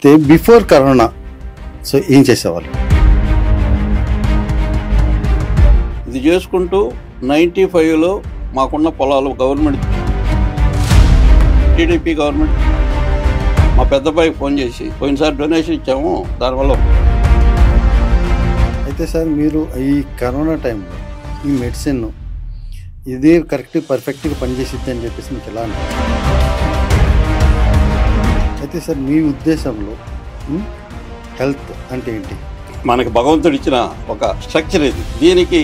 Before corona so ఏం చేసేవాళ్ళు? ఇది చేసుకుంటూ 95లో మాకున్న పొలాలు గవర్నమెంట్ టీడీపీ గవర్నమెంట్ మా పెద్దబాయికి ఫోన్ చేసి పోయినసారి డొనేషన్ ఇచ్చాము, దానివల్ల అయితే సార్ మీరు ఈ కరోనా టైంలో ఈ మెడిసిన్ ఇదే కరెక్ట్ పర్ఫెక్ట్గా పనిచేసిద్ది అని చెప్పేసి మీకు ఎలా అనిపిస్తుంది? అయితే సార్ మీ ఉద్దేశంలో హెల్త్ అంటే ఏంటి? మనకి భగవంతుడు ఇచ్చిన ఒక స్ట్రక్చర్ ఇది. దీనికి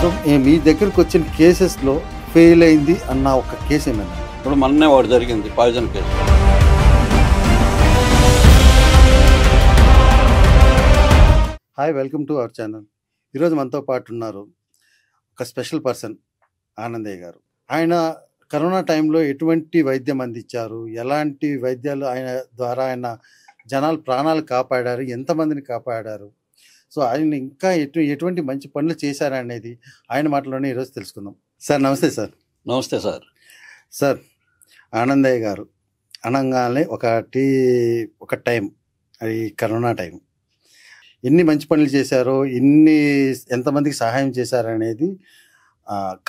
సో మీ దగ్గరకు వచ్చిన కేసెస్లో ఫెయిల్ అయింది అన్న ఒక కేసు ఏమైనా? ఇప్పుడు మొన్నే వాడు జరిగింది poison case. Hi, welcome to our channel. ఈరోజు మనతో పాటు ఉన్నారు ఒక స్పెషల్ పర్సన్, ఆనందయ్య గారు. ఆయన కరోనా టైంలో ఎటువంటి వైద్యం అందించారు, ఎలాంటి వైద్యాలు ఆయన ద్వారా ఆయన జనాలు ప్రాణాలు కాపాడారు, ఎంతమందిని కాపాడారు, సో ఆయన ఇంకా ఎటువంటి మంచి పనులు చేశారనేది ఆయన మాటలోనే ఈరోజు తెలుసుకుందాం. సార్ నమస్తే. సార్ నమస్తే సార్. సార్ ఆనందయ్య గారు అనగానే ఒక టైం, అది కరోనా టైం, ఎన్ని మంచి పనులు చేశారో, ఎంతమందికి సహాయం చేశారనేది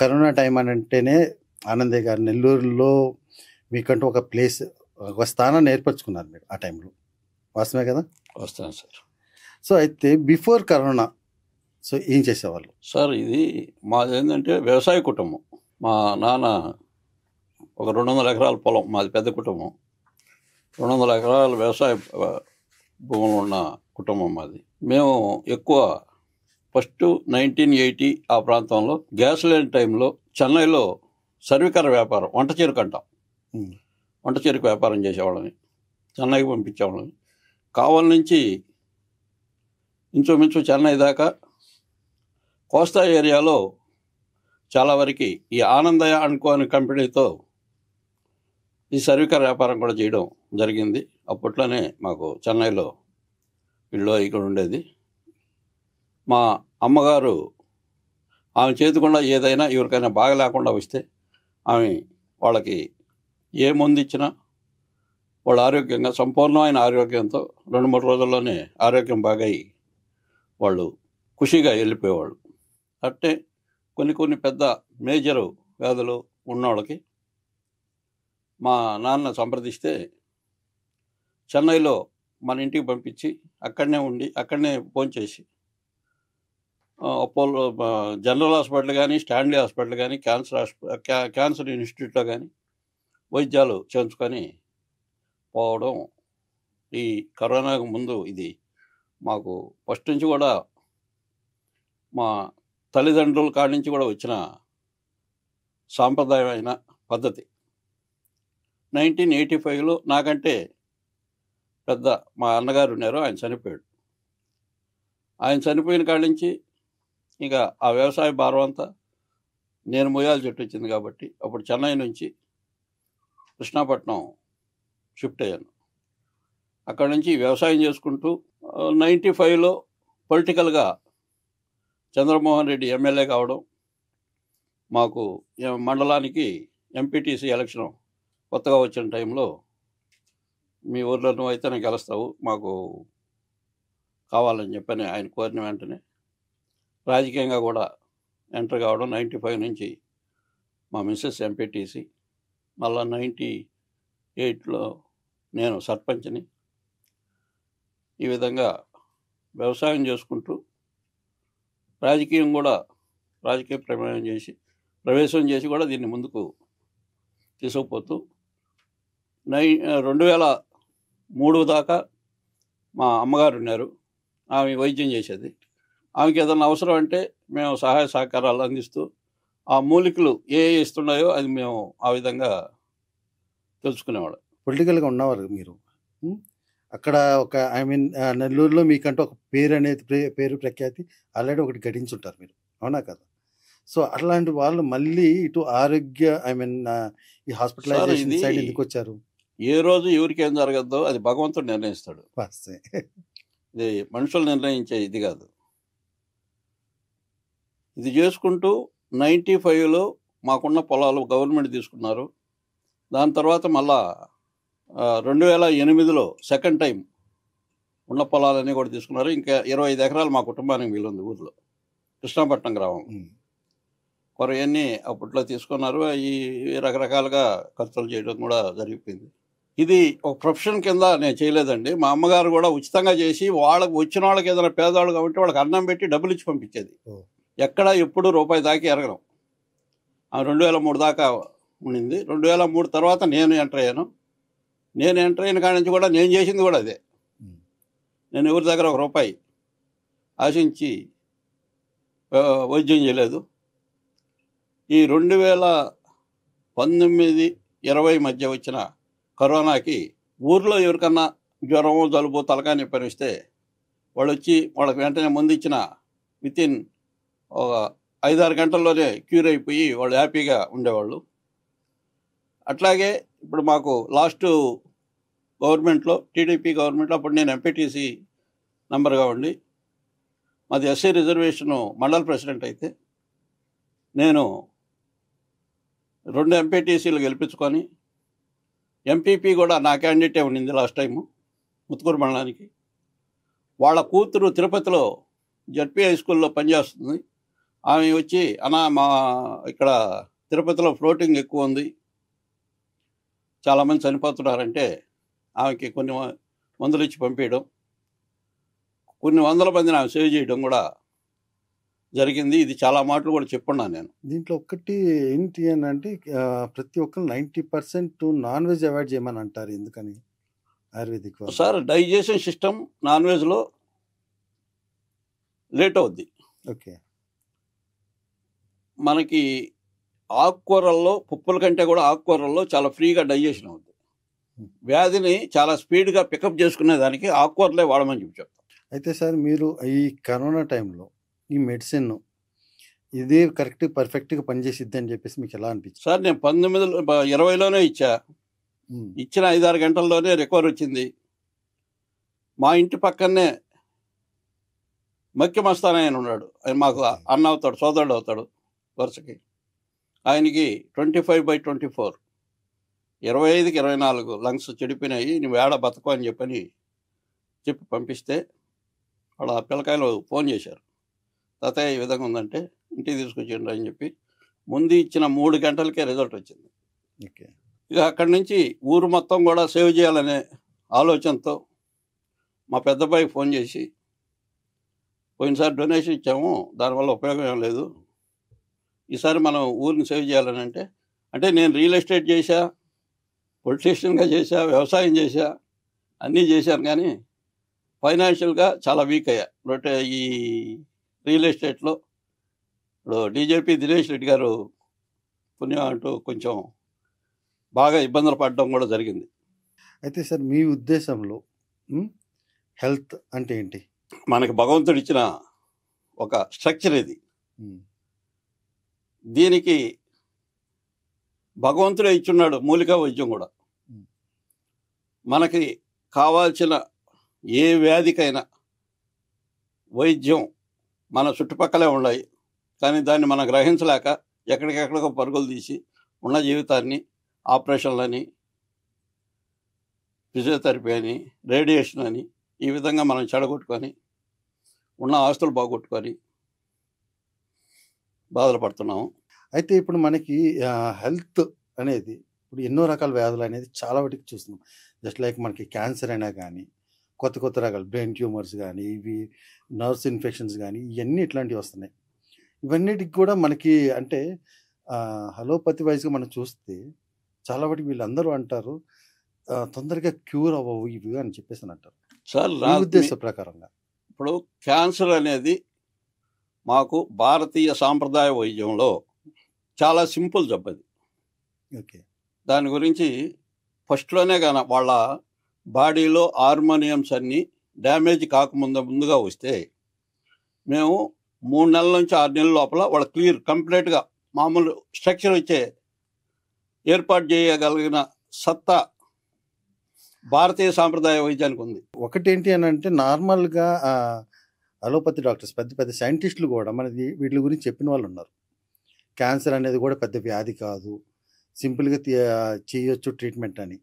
కరోనా టైం అని అంటేనే ఆనందయ్య గారు నెల్లూరులో మీకంటూ ఒక ప్లేస్, ఒక స్థానాన్ని ఏర్పరచుకున్నారు మీరు ఆ టైంలో. వాస్తవమే కదా? వస్తాను సార్. సో అయితే బిఫోర్ కరోనా సో ఏం చేసేవాళ్ళు? సార్ ఇది మాది ఏంటంటే వ్యవసాయ కుటుంబం. మా నాన్న ఒక 200 ఎకరాల పొలం, మాది పెద్ద కుటుంబం. 200 ఎకరాల వ్యవసాయ భూములు ఉన్న కుటుంబం మాది. మేము ఎక్కువ ఫస్ట్ 1980 ఆ ప్రాంతంలో గ్యాస్ లేని టైంలో చెన్నైలో సర్వీకర వ్యాపారం, వంట చెరుకు అంటాం, వంట చెరుకు వ్యాపారం చేసేవాళ్ళని చెన్నైకి పంపించేవాళ్ళని. కావలి నుంచి ఇంచుమించు చెన్నై దాకా కోస్తా ఏరియాలో చాలా వరకు ఈ ఆనందయ్య అనుకోని కంపెనీతో ఈ సర్వీకర వ్యాపారం కూడా చేయడం జరిగింది. అప్పట్లోనే మాకు చెన్నైలో ఇల్లు ఇక్కడ ఉండేది. మా అమ్మగారు ఆమె చేతికుండా ఏదైనా ఎవరికైనా బాగా లేకుండా వస్తే ఆమె వాళ్ళకి ఏ మందు ఇచ్చినా వాళ్ళు ఆరోగ్యంగా, సంపూర్ణమైన ఆరోగ్యంతో 2-3 రోజుల్లోనే ఆరోగ్యం బాగయి వాళ్ళు ఖుషిగా వెళ్ళిపోయేవాళ్ళు. అంటే కొన్ని పెద్ద మేజరు వ్యాధులు ఉన్నవాళ్ళకి మా నాన్న సంప్రదిస్తే చెన్నైలో మన ఇంటికి పంపించి అక్కడనే ఉండి అక్కడనే ఫోన్ చేసి అపోలో జనరల్ హాస్పిటల్ కానీ, స్టాన్లీ హాస్పిటల్ కానీ, క్యాన్సర్ ఇన్స్టిట్యూట్లో కానీ వైద్యాలు చేయించుకొని పోవడం. ఈ కరోనాకు ముందు ఇది మాకు ఫస్ట్ నుంచి కూడా మా తల్లిదండ్రుల కాడి నుంచి కూడా వచ్చిన సాంప్రదాయమైన పద్ధతి. 1985లో నాకంటే పెద్ద మా అన్నగారు ఉన్నారు, ఆయన చనిపోయాడు. ఆయన చనిపోయిన కాడి నుంచి ఇక ఆ వ్యవసాయ భారం అంతా నేను మొయ్యాల చెట్టు వచ్చింది కాబట్టి అప్పుడు చెన్నై నుంచి కృష్ణాపట్నం షిఫ్ట్ అయ్యాను. అక్కడి నుంచి వ్యవసాయం చేసుకుంటూ 95లో పొలిటికల్గా చంద్రమోహన్ రెడ్డి ఎమ్మెల్యే కావడం, మాకు మండలానికి ఎంపీటీసీ ఎలక్షన్ కొత్తగా వచ్చిన టైంలో మీ ఊర్లో నువ్వు అయితే నాకు గెలుస్తావు, మాకు కావాలని చెప్పని ఆయన కోరిన వెంటనే రాజకీయంగా కూడా ఎంటర్ కావడం. 95 నుంచి మా మిస్సెస్ ఎంపీటీసీ, మళ్ళా 98లో నేను సర్పంచ్ని. ఈ విధంగా వ్యవసాయం చేసుకుంటూ రాజకీయ ప్రవేశం చేసి కూడా దీన్ని ముందుకు తీసుకుపోతూ 2003 దాకా మా అమ్మగారు ఉన్నారు. ఆమె వైద్యం చేసేది. ఆమెకి ఏదైనా అవసరం అంటే మేము సహాయ సహకారాలు అందిస్తూ ఆ మూలికలు ఏ ఇస్తున్నాయో అది మేము ఆ విధంగా తెలుసుకునేవాళ్ళం. పొలిటికల్గా ఉన్నవారు మీరు. అక్కడ నెల్లూరులో మీకంటూ ఒక పేరు ప్రఖ్యాతి ఆల్రెడీ ఒకటి గడించుంటారు మీరు, అవునా కదా? సో అట్లాంటి వాళ్ళు మళ్ళీ ఇటు ఆరోగ్య ఈ హాస్పిటలైజేషన్ సైడ్ ఎందుకు వచ్చారు? ఏ రోజు ఎవరికి ఏం జరగద్దో అది భగవంతుడు నిర్ణయిస్తాడు. ఇది మనుషులు నిర్ణయించే ఇది కాదు. ఇది చేసుకుంటూ 95లో మాకున్న పొలాలు గవర్నమెంట్ తీసుకున్నారు. దాని తర్వాత మళ్ళా 2008లో సెకండ్ టైం ఉన్న పొలాలన్నీ కూడా తీసుకున్నారు. ఇంకా 25 ఎకరాలు మా కుటుంబానికి మిగిలింది ఊర్లో, కృష్ణాపట్నం గ్రామం. కొరవన్నీ అప్పట్లో తీసుకున్నారు. అవి రకరకాలుగా ఖర్చులు చేయడం కూడా జరిగిపోయింది. ఇది ఒక ప్రొఫెషన్ కింద నేను చేయలేదండి. మా అమ్మగారు కూడా ఉచితంగా చేసి వాళ్ళకి వచ్చిన వాళ్ళకి ఏదైనా పేదవాళ్ళు కాబట్టి వాళ్ళకి అన్నం పెట్టి డబ్బులు ఇచ్చి పంపించేది. ఎక్కడ ఎప్పుడు రూపాయి దాకా ఎరగడం. 2003 దాకా ఉండింది. 2003 తర్వాత నేను ఎంటర్ అయ్యాను. నేను ఎంటర్ అయిన కాడి నుంచి కూడా నేను చేసింది కూడా అదే. నేను ఎవరి దగ్గర ఒక రూపాయి ఆశించి వైద్యం చేయలేదు. ఈ 2019-20 మధ్య వచ్చిన కరోనాకి ఊర్లో ఎవరికన్నా జ్వరమో జలుబో తలకాయ నొప్పి అనిపిస్తే వాళ్ళు వచ్చి వాళ్ళకి వెంటనే ముందు ఇచ్చిన వితిన్ ఒక 5-6 గంటల్లోనే క్యూర్ అయిపోయి వాళ్ళు హ్యాపీగా ఉండేవాళ్ళు. అట్లాగే ఇప్పుడు మాకు లాస్ట్ గవర్నమెంట్లో, టీడీపీ గవర్నమెంట్లో అప్పుడు నేను ఎంపీటీసీ నంబర్గా ఉండి మాది ఎస్సీ రిజర్వేషను మండల ప్రెసిడెంట్ అయితే నేను 2 ఎంపీటీసీలు గెలిపించుకొని ఎంపీపీ కూడా నా క్యాండిడేటే ఉండింది లాస్ట్ టైము ముత్తుకూరు మండలానికి. వాళ్ళ కూతురు తిరుపతిలో జడ్పీ హై స్కూల్లో పనిచేస్తుంది. ఆమె వచ్చి అన్నా మా ఇక్కడ తిరుపతిలో ఫ్లోటింగ్ ఎక్కువ ఉంది, చాలామంది చనిపోతున్నారంటే ఆమెకి కొన్ని మందులు ఇచ్చి పంపించడం, కొన్ని వందల మందిని ఆమె సేవ్ చేయడం కూడా జరిగింది. ఇది చాలా మాటలు కూడా చెప్పున్నాను నేను. దీంట్లో ఒక్కటి ఏంటి అని అంటే ప్రతి ఒక్కరు 90% నాన్ వెజ్ అవాయిడ్ చేయమని అంటారు. ఎందుకని? ఆయుర్వేదిక్ వాళ్ళు. సార్ డైజెషన్ సిస్టమ్ నాన్ వెజ్లో లేట్ అవుద్ది. ఓకే. మనకి ఆకుకూరల్లో పప్పుల కంటే కూడా ఆకుకూరల్లో చాలా ఫ్రీగా డైజెషన్ అవుద్ది. వ్యాధిని చాలా స్పీడ్గా పికప్ చేసుకునే దానికి ఆకుకూరలే వాడమని చెప్తాం. అయితే సార్ మీరు ఈ కరోనా టైంలో ఈ మెడిసిన్ ఇదే కరెక్ట్ పర్ఫెక్ట్గా పనిచేసిద్ది అని చెప్పేసి మీకు ఎలా అనిపించింది? సార్ నేను 2020లోనే ఇచ్చిన 5-6 గంటల్లోనే రికవర్ వచ్చింది. మా ఇంటి పక్కనే మక్కి మస్తాన్ ఆయన ఉన్నాడు. ఆయన మాకు అన్న అవుతాడు, సోదరుడు అవుతాడు వరుసకి. ఆయనకి 25/24 25కి 24 లంగ్స్ చెడిపోయినాయి, నువ్వు ఏడ బతకు అని చెప్పి పంపిస్తే వాళ్ళ పిల్లకాయలు ఫోన్ చేశారు, తాతయ్య ఈ విధంగా ఉందంటే ఇంటికి తీసుకొచ్చిండ్రు అని చెప్పి ముందు ఇచ్చిన 3 గంటలకే రిజల్ట్ వచ్చింది. ఓకే. ఇక అక్కడి నుంచి ఊరు మొత్తం కూడా సేవ్ చేయాలనే ఆలోచనతో మా పెద్దబ్బాయి ఫోన్ చేసి, పోయినసారి డొనేషన్ ఇచ్చాము, దానివల్ల ఉపయోగం ఏం లేదు, ఈసారి మనం ఊరిని సేవ్ చేయాలని అంటే నేను రియల్ ఎస్టేట్ చేశా, పొలిటీషియన్గా చేశా, వ్యవసాయం చేశా, అన్నీ చేశాను, కానీ ఫైనాన్షియల్గా చాలా వీక్ అయ్యా. ఈ రియల్ ఎస్టేట్లో ఇప్పుడు డీజేపీ దినేష్ రెడ్డి గారు పుణ్యం అంటూ కొంచెం బాగా ఇబ్బందులు పడడం కూడా జరిగింది. అయితే సార్ మీ ఉద్దేశంలో హెల్త్ అంటే ఏంటి? మనకి భగవంతుడు ఇచ్చిన ఒక స్ట్రక్చర్ ఇది. దీనికి భగవంతుడే ఇచ్చున్నాడు మూలికా వైద్యం కూడా. మనకి కావాల్సిన ఏ వ్యాధికైనా వైద్యం మన చుట్టుపక్కలే ఉన్నాయి, కానీ దాన్ని మనం గ్రహించలేక ఎక్కడికెక్కడికో పరుగులు తీసి ఉన్న జీవితాన్ని ఆపరేషన్లని, ఫిజియోథెరపీ అని, రేడియేషన్ అని ఈ విధంగా మనం చెడగొట్టుకొని ఉన్న ఆస్తులు బాగొట్టుకొని బాధలు పడుతున్నాము. అయితే ఇప్పుడు మనకి హెల్త్ అనేది ఇప్పుడు ఎన్నో రకాల వ్యాధులు అనేది చాలా వాటికి చూస్తున్నాం. జస్ట్ లైక్ మనకి క్యాన్సర్ అయినా కానీ, కొత్త రకాల బ్రెయిన్ ట్యూమర్స్ కానీ, ఇవి నర్వ్స్ ఇన్ఫెక్షన్స్ కానీ, ఇవన్నీ ఇట్లాంటివి వస్తున్నాయి. ఇవన్నిటికి కూడా మనకి అంటే అలోపతి వైజ్గా మనం చూస్తే చాలా వాటికి వీళ్ళందరూ అంటారు తొందరగా క్యూర్ అవ్వవు ఇవి అని చెప్పేసి అని అంటారు. సార్ నా ఉద్దేశ ప్రకారంగా ఇప్పుడు క్యాన్సర్ అనేది మాకు భారతీయ సాంప్రదాయ వైద్యంలో చాలా సింపుల్ జబ్బది. ఓకే. దాని గురించి ఫస్ట్లోనే కానీ వాళ్ళ బాడీలో హార్మోనియమ్స్ అన్నీ డ్యామేజ్ ముందుగా వస్తే మేము 3 నెలల నుంచి 6 నెలల లోపల వాళ్ళ క్లియర్ కంప్లీట్గా మామూలు స్ట్రక్చర్ వచ్చే ఏర్పాటు చేయగలిగిన సత్తా భారతీయ సాంప్రదాయ వైద్యానికి ఉంది. ఒకటేంటి అని అంటే నార్మల్గా అలోపతి డాక్టర్స్ పెద్ద పెద్ద సైంటిస్టులు కూడా మనది వీటి గురించి చెప్పిన వాళ్ళు ఉన్నారు. క్యాన్సర్ అనేది కూడా పెద్ద వ్యాధి కాదు, సింపుల్గా చేయొచ్చు ట్రీట్మెంట్ అని.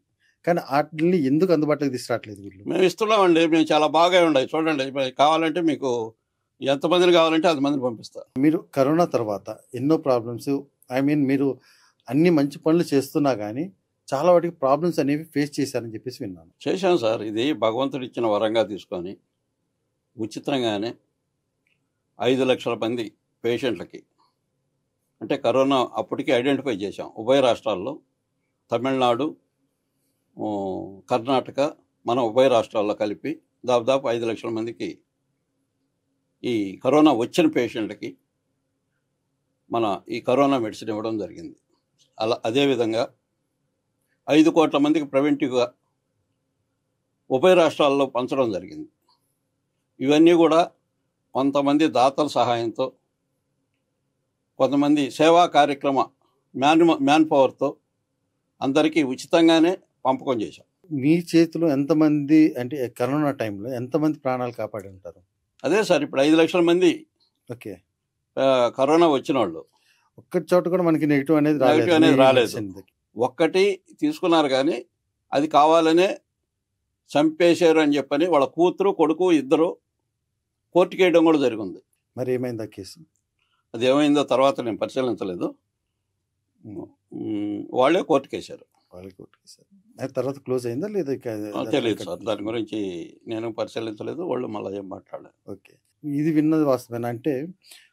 కానీ వాటిని ఎందుకు అందుబాటులోకి తీసుకురావట్లేదు వీళ్ళు? మేము ఇస్తున్నామండి, మేము చాలా బాగా ఉన్నాయి చూడండి. ఇప్పుడు కావాలంటే మీకు ఎంతమందిని కావాలంటే అంతమందిని పంపిస్తా. మీరు కరోనా తర్వాత ఎన్నో ప్రాబ్లమ్స్, మీరు అన్ని మంచి పనులు చేస్తున్నా కానీ చాలా వాటికి ప్రాబ్లమ్స్ అనేవి ఫేస్ చేశారని చెప్పేసి విన్నాను. చేశాం సార్. ఇది భగవంతుడు ఇచ్చిన వరంగా తీసుకొని ఉచితంగానే 5 లక్షల మంది పేషెంట్లకి, అంటే కరోనా అప్పటికే ఐడెంటిఫై చేశాం ఉభయ రాష్ట్రాల్లో, తమిళనాడు, కర్ణాటక, మన ఉభయ రాష్ట్రాల్లో కలిపి దాదాపు 5 లక్షల మందికి ఈ కరోనా వచ్చిన పేషెంట్లకి మన ఈ కరోనా మెడిసిన్ ఇవ్వడం జరిగింది. అదేవిధంగా 5 కోట్ల మందికి ప్రివెంటివ్గా ఉభయ రాష్ట్రాల్లో పంచడం జరిగింది. ఇవన్నీ కూడా కొంతమంది దాతల సహాయంతో, కొంతమంది సేవా కార్యక్రమ మ్యాన్ పవర్తో అందరికీ ఉచితంగానే పంపకం చేశాం. మీ చేతిలో ఎంతమంది, అంటే కరోనా టైంలో ఎంతమంది ప్రాణాలు కాపాడి ఉంటారు? అదే సార్, ఇప్పుడు 5 లక్షల మంది ఓకే, కరోనా వచ్చిన వాళ్ళు. ఒక్కటి చోట కూడా మనకి నెగిటివ్ అనేది రాలేదు. ఒక్కటి తీసుకున్నారు కానీ అది కావాలనే చంపేశారు అని చెప్పని వాళ్ళ కూతురు కొడుకు ఇద్దరు కోర్టుకి వేయడం కూడా జరిగింది. మరి ఏమైంది ఆ కేసు? అది ఏమైందో తర్వాత నేను పరిశీలించలేదు. వాళ్ళే కోర్టుకి వేశారు. తర్వాత క్లోజ్ అయిందా లేదా తెలియదు సార్, దాని గురించి నేను పరిశీలించలేదు. వాళ్ళు మళ్ళీ ఏం మాట్లాడలేదు. ఓకే, ఇది విన్నది వాస్తవేనా? అంటే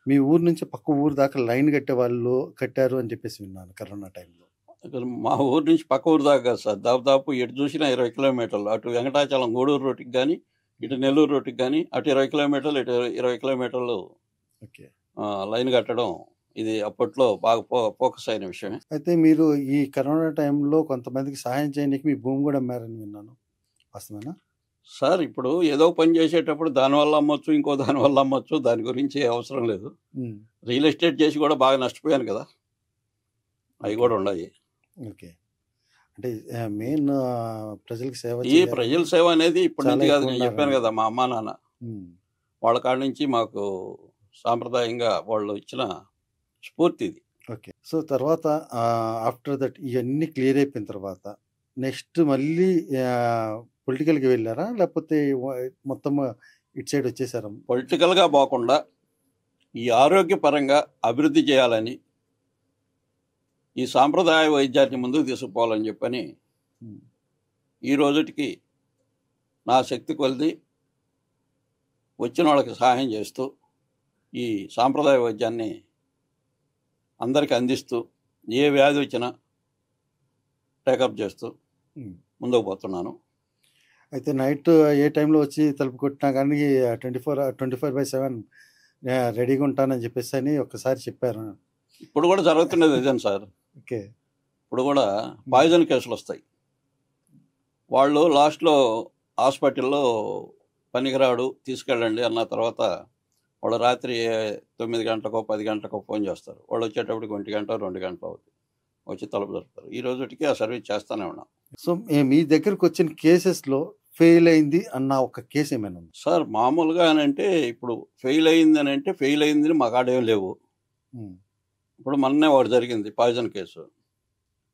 మీ ఊరు నుంచి పక్క ఊరు దాకా లైన్ కట్టే వాళ్ళు కట్టారు అని చెప్పేసి విన్నాను కరోనా టైంలో. మా ఊరు నుంచి పక్క ఊరు దాకా సార్ దాదాపు ఎటు చూసినా 20 కిలోమీటర్లు. అటు వెంకటాచలం గూడూరు రోడ్డుకి కానీ, ఇటు నెల్లూరు రోడ్డుకి కానీ, అటు 20 కిలోమీటర్లు, ఇటు 20 కిలోమీటర్లు ఓకే లైన్ కట్టడం ఇది అప్పట్లో బాగా ఫోకస్ అయిన విషయమే. అయితే మీరు ఈ కరోనా టైంలో కొంతమందికి సహాయం చేయడానికి మీ భూమి కూడా అమ్మారని విన్నాను, వాస్తవేనా? సార్, ఇప్పుడు ఏదో పని చేసేటప్పుడు దానివల్ల అమ్మొచ్చు, ఇంకో దానివల్ల అమ్మొచ్చు, దాని గురించి అవసరం లేదు. రియల్ ఎస్టేట్ చేసి కూడా బాగా నష్టపోయాను కదా, అవి కూడా ఉన్నాయి. ఓకే, అంటే మెయిన్ ప్రజలకు సేవ, ఈ ప్రజల సేవ అనేది ఇప్పటి నుంచి కాదు, నేను చెప్పాను కదా, మా అమ్మా నాన్న వాళ్ళ కాడ నుంచి మాకు సాంప్రదాయంగా వాళ్ళు ఇచ్చిన స్ఫూర్తి ఇది. ఓకే, సో తర్వాత ఆఫ్టర్ దట్ ఇవన్నీ క్లియర్ అయిపోయిన తర్వాత నెక్స్ట్ మళ్ళీ పొలిటికల్కి వెళ్ళారా, లేకపోతే మొత్తం ఇటు సైడ్ వచ్చేసారా? పొలిటికల్గా పోకుండా ఈ ఆరోగ్యపరంగా అభివృద్ధి చేయాలని, ఈ సాంప్రదాయ వైద్యాన్ని ముందుకు తీసుకుపోవాలని చెప్పని ఈ రోజుటికి నా శక్తి కొలిది వచ్చిన వాళ్ళకి సహాయం చేస్తూ ఈ సాంప్రదాయ వైద్యాన్ని అందరికీ అందిస్తూ, ఏ వ్యాధి వచ్చినా టేకప్ చేస్తూ ముందుకు పోతున్నాను. అయితే నైట్ ఏ టైంలో వచ్చి తలుపు కొట్టినా కానీ 24/7 రెడీగా ఉంటానని చెప్పేసి అని ఒక్కసారి చెప్పారు. ఇప్పుడు కూడా జరుగుతున్నది ఇదేం సార్. ఓకే, ఇప్పుడు కూడా పాయిజన్ కేసులు వస్తాయి. వాళ్ళు లాస్ట్లో హాస్పిటల్లో పనికిరాడు తీసుకెళ్ళండి అన్న తర్వాత వాళ్ళు రాత్రి 9 గంటలకో 10 గంటలకో ఫోన్ చేస్తారు. వాళ్ళు వచ్చేటప్పటికి 1 గంట 2 గంటలు అవుతుంది, వచ్చి తలుపు దొరుకుతారు. ఈ రోజుకి ఆ సర్వీస్ చేస్తూనే ఉన్నాం. సో మీ దగ్గరకు వచ్చిన కేసెస్లో ఫెయిల్ అయింది అన్న ఒక కేసు ఏమైనా ఉంది సార్? మామూలుగా అని అంటే ఇప్పుడు ఫెయిల్ అయింది అని అంటే ఫెయిల్ అయిందని మా కాడేం లేవు. ఇప్పుడు మొన్నే వాడు జరిగింది పాయిజన్ కేసు,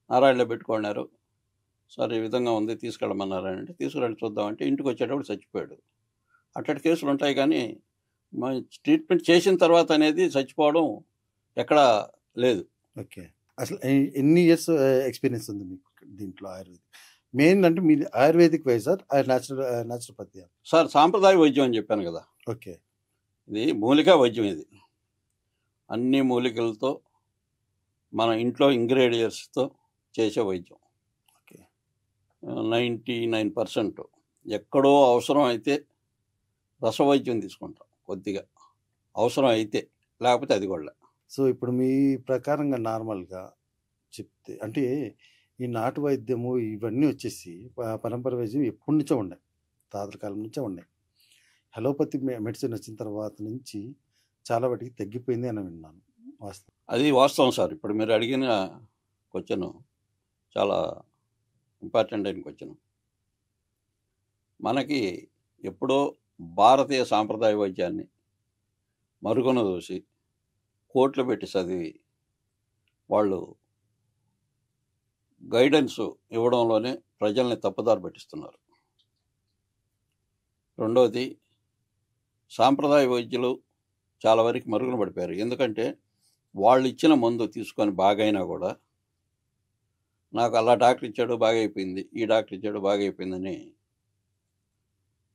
నారాయణలో పెట్టుకున్నారు సార్, ఈ విధంగా ఉంది తీసుకెళ్ళమన్నారంటే తీసుకురండి చూద్దామంటే ఇంటికి వచ్చేటప్పుడు చచ్చిపోయాడు. అట్టటి కేసులు ఉంటాయి కానీ ట్రీట్మెంట్ చేసిన తర్వాత అనేది చచ్చిపోవడం ఎక్కడా లేదు. ఓకే, అసలు ఎన్ని ఇయర్స్ ఎక్స్పీరియన్స్ ఉంది మీకు దీంట్లో? ఆయుర్వేదిక్ మెయిన్ అంటే మీది ayurvedic wise sir, naturopathy sir? సాంప్రదాయ వైద్యం అని చెప్పాను కదా. ఓకే, ఇది మూలికా వైద్యం. ఇది అన్ని మూలికలతో మన ఇంట్లో ఇంగ్రీడియంట్స్తో చేసే వైద్యం. ఓకే, 99% ఎక్కడో అవసరం అయితే రసవైద్యం తీసుకుంటాం కొద్దిగా, అవసరం అయితే, లేకపోతే అది కూడా. సో ఇప్పుడు మీ ప్రకారంగా నార్మల్గా చెప్తే అంటే ఈ నాటు వైద్యము ఇవన్నీ వచ్చేసి పరంపర వైద్యం ఎప్పటి నుంచో ఉన్నాయి, తాతల కాలం నుంచే ఉన్నాయి. అలోపతి మెడిసిన్ వచ్చిన తర్వాత నుంచి చాలా వాటికి తగ్గిపోయింది అని విన్నాను, వాస్తవం? అది వాస్తవం సార్. ఇప్పుడు మీరు అడిగిన క్వశ్చన్ చాలా ఇంపార్టెంట్ అయిన క్వశ్చన్. మనకి ఎప్పుడో భారతీయ సాంప్రదాయ వైద్యాన్ని మరుగున దూసి కోట్లు పెట్టి చదివి వాళ్ళు గైడెన్స్ ఇవ్వడంలోనే ప్రజల్ని తప్పుదారి పట్టిస్తున్నారు. రెండవది, సాంప్రదాయ వైద్యులు చాలా వరకు మరుగున పడిపోయారు. ఎందుకంటే వాళ్ళు ఇచ్చిన మందు తీసుకొని బాగైనా కూడా నాకు అలా డాక్టర్ ఇచ్చాడు బాగైపోయింది, ఈ డాక్టర్ ఇచ్చాడు బాగైపోయిందని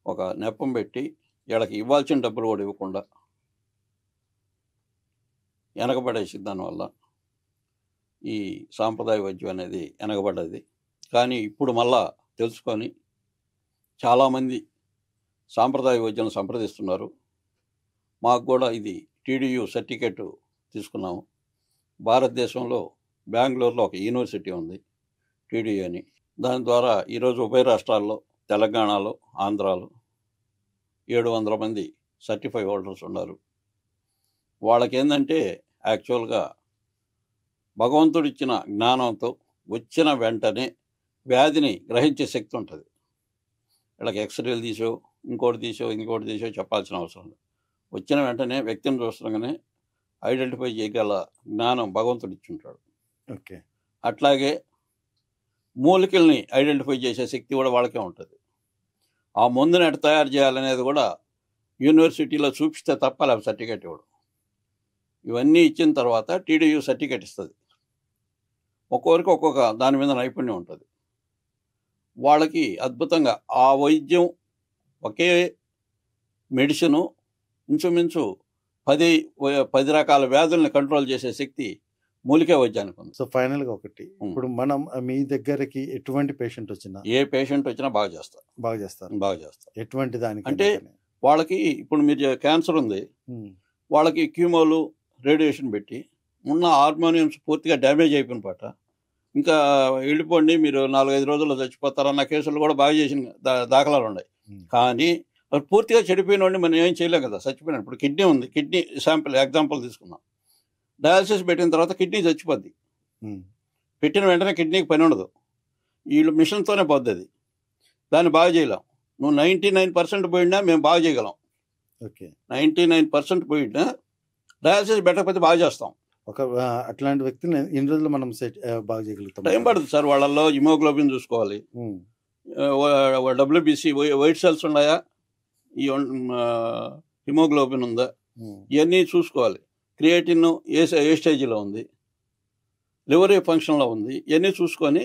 ఒక నెపం పెట్టి వీళ్ళకి ఇవ్వాల్సిన డబ్బులు కూడా ఇవ్వకుండా వెనకబడేసి దానివల్ల ఈ సాంప్రదాయ వైద్యం అనేది వెనకబడ్డది. కానీ ఇప్పుడు మళ్ళా తెలుసుకొని చాలామంది సాంప్రదాయ వైద్యులను సంప్రదిస్తున్నారు. మాకు కూడా ఇది టీడీయూ సర్టిఫికేట్ తీసుకున్నాము. భారతదేశంలో బెంగళూరులో ఒక యూనివర్సిటీ ఉంది టీడీయూ అని. దాని ద్వారా ఈరోజు ఉభయ రాష్ట్రాల్లో, తెలంగాణలో, ఆంధ్రాలో 700 మంది సర్టిఫై హోల్డర్స్ ఉన్నారు. వాళ్ళకి ఏంటంటే యాక్చువల్గా భగవంతుడు ఇచ్చిన జ్ఞానంతో వచ్చిన వెంటనే వ్యాధిని గ్రహించే శక్తి ఉంటుంది. వీళ్ళకి ఎక్స్రేలు తీసో ఇంకోటి తీసో చెప్పాల్సిన అవసరం లేదు. వచ్చిన వెంటనే వ్యక్తిని చూస్తుండగానే ఐడెంటిఫై చేయగల జ్ఞానం భగవంతుడు ఇచ్చుంటాడు. ఓకే. అట్లాగే మూలికల్ని ఐడెంటిఫై చేసే శక్తి కూడా వాళ్ళకే ఉంటుంది. ఆ మందుని ఎట్లా తయారు చేయాలనేది కూడా యూనివర్సిటీలో చూపిస్తే తప్ప లేకపోతే సర్టిఫికేట్ ఇవ్వడం. ఇవన్నీ ఇచ్చిన తర్వాత టీడీయూ సర్టిఫికేట్ ఇస్తుంది. ఒక్కొక్కరికి ఒక్కొక్క దాని మీద నైపుణ్యం ఉంటుంది. వాళ్ళకి అద్భుతంగా ఆ వైద్యం ఒకే మెడిసిను ఇంచుమించు 10 రకాల వ్యాధుల్ని కంట్రోల్ చేసే శక్తి మూలికా వైద్యానికి ఉంది. సో ఫైనల్గా ఒకటి, ఇప్పుడు మనం మీ దగ్గరికి ఎటువంటి పేషెంట్ వచ్చినా, ఏ పేషెంట్ వచ్చినా బాగా చేస్తారు. ఎటువంటి దానికి అంటే వాళ్ళకి ఇప్పుడు మీరు క్యాన్సర్ ఉంది, వాళ్ళకి క్యూమోలు రేడియేషన్ పెట్టి ఉన్న హార్మోనియమ్స్ పూర్తిగా డ్యామేజ్ అయిపోయిన పాట ఇంకా వెళ్ళిపోండి మీరు 4-5 రోజుల్లో చచ్చిపోతారన్న కేసులు కూడా బాగా చేసిన దాఖలాలు ఉన్నాయి. కానీ పూర్తిగా చెడిపోయిన వాడిని మనం ఏం చేయలేం కదా, చచ్చిపోయినా. ఇప్పుడు కిడ్నీ ఉంది, కిడ్నీ శాంపిల్ ఎగ్జాంపుల్ తీసుకుందాం. డయాలసిస్ పెట్టిన తర్వాత కిడ్నీ చచ్చిపోద్ది. పెట్టిన వెంటనే కిడ్నీకి పని ఉండదు, వీళ్ళు మిషన్తోనే పోద్ది. అది దాన్ని బాగా చేయలేం. నువ్వు 99% పోయినా మేము బాగా చేయగలం. ఓకే. 99% పోయినా డయాలసిస్ పెట్టకపోతే బాగా చేస్తాం. ఒక అట్లాంటి వ్యక్తిని ఎన్ని రోజులు మనం బాగా చేయగలుగుతాం? టైం పడుతుంది సార్. వాళ్ళల్లో హిమోగ్లోబిన్ చూసుకోవాలి, WBC వైట్ సెల్స్ ఉన్నాయా, ఈ హిమోగ్లోబిన్ ఉందా, ఇవన్నీ చూసుకోవాలి. క్రియేటిన్ ఏ స్టేజ్లో ఉంది, లివర్ ఏ ఫంక్షన్లో ఉంది, ఇవన్నీ చూసుకొని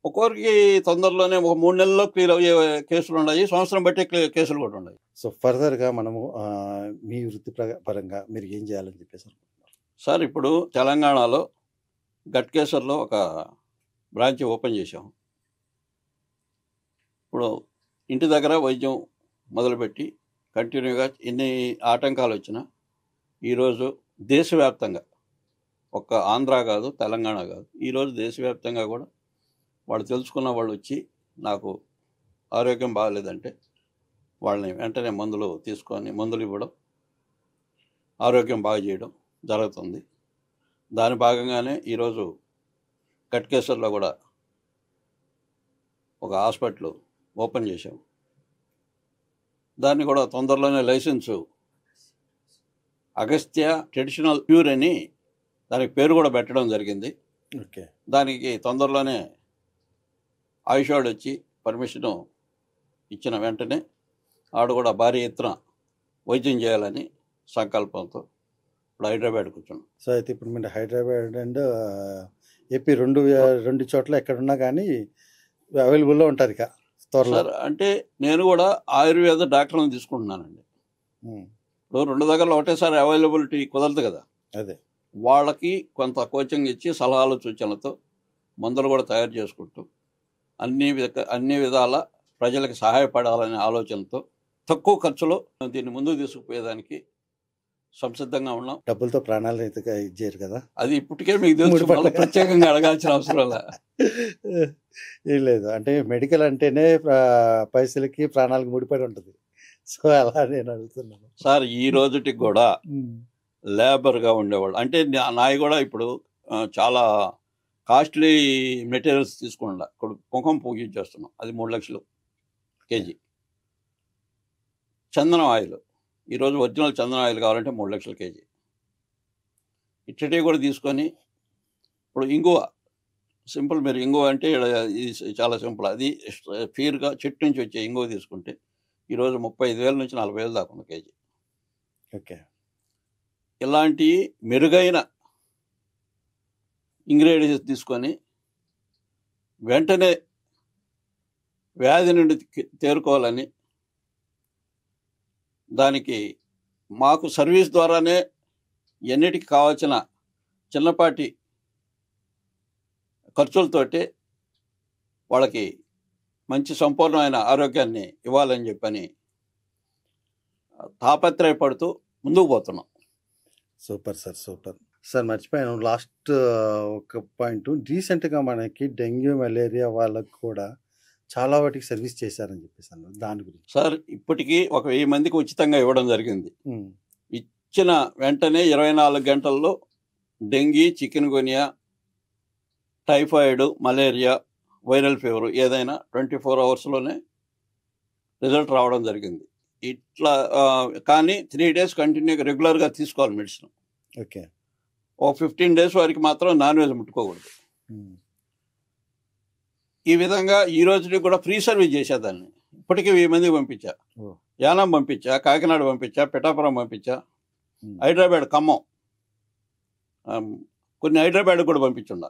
ఒక్కొక్కరికి తొందరలోనే ఒక 3 నెలల్లో క్లియర్ అయ్యే కేసులు ఉన్నాయి, సంవత్సరం బట్టి కేసులు కూడా ఉన్నాయి. సో ఫర్దర్గా మనము మీ వృత్తి పరంగా మీరు ఏం చేయాలని చెప్పేసి సార్, ఇప్పుడు తెలంగాణలో గట్కేసర్లో ఒక బ్రాంచ్ ఓపెన్ చేశాం. ఇప్పుడు ఇంటి దగ్గర వైద్యం మొదలుపెట్టి కంటిన్యూగా ఎన్ని ఆటంకాలు వచ్చినా ఈరోజు దేశవ్యాప్తంగా, ఒక్క ఆంధ్ర కాదు, తెలంగాణ కాదు, ఈరోజు దేశవ్యాప్తంగా కూడా వాళ్ళు తెలుసుకున్న వాళ్ళు వచ్చి నాకు ఆరోగ్యం బాగాలేదంటే వాళ్ళని వెంటనే మందులు తీసుకొని మందులు ఇవ్వడం, ఆరోగ్యం బాగా చేయడం జరుగుతుంది. దాని భాగంగానే ఈరోజు గట్కేసర్లో కూడా ఒక హాస్పిటల్ ఓపెన్ చేశాం. దాన్ని కూడా తొందరలోనే లైసెన్సు అగస్త్య ట్రెడిషనల్ ప్యూర్ అని దానికి పేరు కూడా పెట్టడం జరిగింది. ఓకే. దానికి తొందరలోనే ఆయుష్ వచ్చి పర్మిషన్ ఇచ్చిన వెంటనే ఆడు కూడా భారీ ఎత్తున వైద్యం చేయాలని సంకల్పంతో ఇప్పుడు హైదరాబాద్ కూర్చున్నాం. సో అయితే ఇప్పుడు మీరు హైదరాబాద్ అండ్ ఏపీ రెండు చోట్ల ఎక్కడున్నా కానీ అవైలబుల్లో ఉంటారు ఇక త్వరలో. సార్, అంటే నేను కూడా ఆయుర్వేద డాక్టర్లను తీసుకుంటున్నానండి. ఇప్పుడు 2 దగ్గరలో ఒకటేసారి అవైలబిలిటీ కుదరదు కదా. అదే వాళ్ళకి కొంత కోచింగ్ ఇచ్చి సలహాలు సూచనలతో మందులు కూడా తయారు చేసుకుంటూ అన్ని విధాల ప్రజలకు సహాయపడాలనే ఆలోచనతో తక్కువ ఖర్చులో దీన్ని ముందుకు తీసుకుపోయేదానికి సంసిద్ధంగా ఉన్నాం. డబ్బులతో ప్రాణాలు అయితే ఇచ్చారు కదా, అది ఇప్పటికే మీకు తెలుసు, ప్రత్యేకంగా అడగాల్సిన అవసరం ఏం లేదు. అంటే మెడికల్ అంటేనే పైసలకి ప్రాణాలకు ముడిపడి ఉంటుంది. సో అలా నేను అడుగుతున్నాను సార్. ఈ రోజుటికి కూడా లేబర్గా ఉండేవాళ్ళు అంటే నాయి కూడా ఇప్పుడు చాలా కాస్ట్లీ మెటీరియల్స్ తీసుకుండా ఇప్పుడు కుంకుమ పూజ చేస్తున్నాం, అది 3 లక్షలు కేజీ. చందనం ఆయిల్, ఈరోజు ఒరిజినల్ చందనం ఆయిల్ కావాలంటే 3 లక్షల కేజీ. ఇట్టటి కూడా తీసుకొని ఇప్పుడు ఇంగువ సింపుల్. మీరు ఇంగువ అంటే ఇది చాలా సింపుల్. అది ప్యూర్‌గా చెట్టు నుంచి వచ్చే ఇంగువ తీసుకుంటే ఈరోజు 35,000 నుంచి 40,000 దాకా ఉంది కేజీ. ఓకే. ఇలాంటి మెరుగైన ఇంగ్రీడియంట్స్ తీసుకొని వెంటనే వ్యాధి నుండి తేరుకోవాలని, దానికి మాకు సర్వీస్ ద్వారానే ఎన్నిటికి కావాల్సిన చిన్నపాటి ఖర్చులతోటి వాళ్ళకి మంచి సంపూర్ణమైన ఆరోగ్యాన్ని ఇవ్వాలని చెప్పని తాపత్రయపడుతూ ముందుకు పోతున్నాం. Super sir, super sir. మర్చిపోయాను లాస్ట్ ఒక పాయింట్. రీసెంట్గా మనకి డెంగ్యూ మలేరియా వాళ్ళకు కూడా చాలా వాటికి సర్వీస్ చేశారని చెప్పేసి అన్నారు. దాని గురించి సార్, ఇప్పటికీ 1,000 మందికి ఉచితంగా ఇవ్వడం జరిగింది. ఇచ్చిన వెంటనే 24 గంటల్లో dengue, chikungunya, typhoid, malaria, viral fever ఏదైనా 24 అవర్స్లోనే రిజల్ట్ రావడం జరిగింది. ఇట్లా కానీ 3 డేస్ కంటిన్యూగా రెగ్యులర్గా తీసుకోవాలి మెడిసిన్. ఓకే. ఓ 15 డేస్ వరకు మాత్రం నాన్ వెజ్ ముట్టుకోకూడదు. ఈ విధంగా ఈ రోజుకి కూడా ఫ్రీ సర్వీస్ చేసేదాన్ని. ఇప్పటికీ 1000 మందికి పంపించా. యానం పంపించా, కాకినాడ పంపించా, పిఠాపురం పంపించా, హైదరాబాద్, ఖమ్మం, కొన్ని హైదరాబాద్ కూడా పంపించుండా,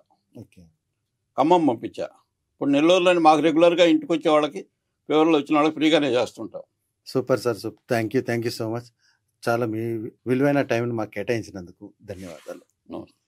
ఖమ్మం పంపించా. ఇప్పుడు నెల్లూరులోని మాకు రెగ్యులర్గా ఇంటికి వచ్చే వాళ్ళకి, ఫీవర్లు వచ్చిన వాళ్ళకి ఫ్రీగానే చేస్తుంటాం. Super sir, super. Thank you so much. చాలా మీ విలువైన టైంని మాకు కేటాయించినందుకు ధన్యవాదాలు. నమస్తే.